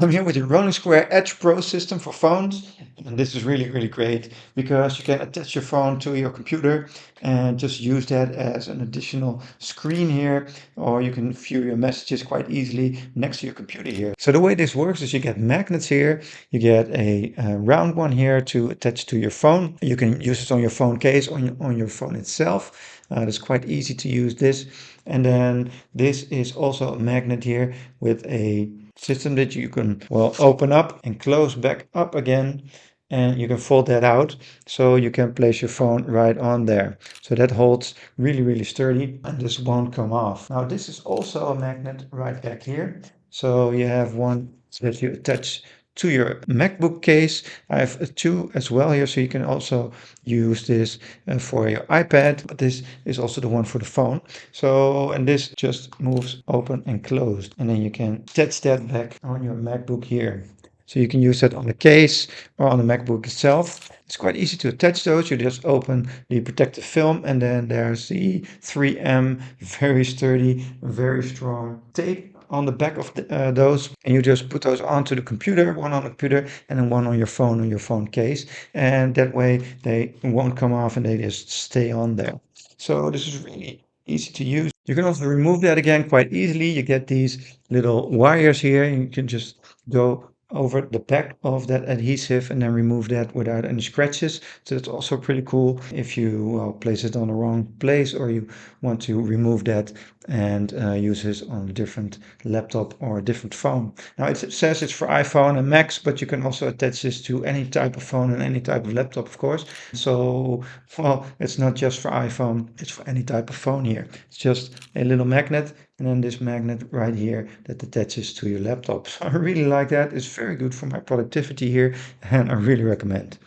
I'm here with the Rolling Square Edge Pro system for phones, and this is really, really great because you can attach your phone to your computer and just use that as an additional screen here, or you can view your messages quite easily next to your computer here. So the way this works is you get magnets here, you get a round one here to attach to your phone. You can use it on your phone case, on your phone itself. It's quite easy to use this. And then this is also a magnet here with a system that you can, well, open up and close back up again, and you can fold that out so you can place your phone right on there. So that holds really, really sturdy and this won't come off. Now this is also a magnet right back here. So you have one that you attach to your MacBook case. I have two as well here, so you can also use this for your iPad, but this is also the one for the phone. So, and this just moves open and closed, and then you can attach that back on your MacBook here. So you can use that on the case or on the MacBook itself. It's quite easy to attach those. You just open the protective film, and then there's the 3M, very sturdy, very strong tape on the back of those, and you just put those onto the computer, one on the computer and then one on your phone case, and that way they won't come off and they just stay on there. So this is really easy to use. You can also remove that again quite easily. You get these little wires here, and you can just go over the back of that adhesive and then remove that without any scratches. So it's also pretty cool if you, well, place it on the wrong place, or you want to remove that and use it on a different laptop or a different phone. Now it says it's for iPhone and Macs, but you can also attach this to any type of phone and any type of laptop, of course. So, well, it's not just for iPhone, it's for any type of phone here. It's just a little magnet, and then this magnet right here that attaches to your laptop. So I really like that. It's very good for my productivity here, and I really recommend.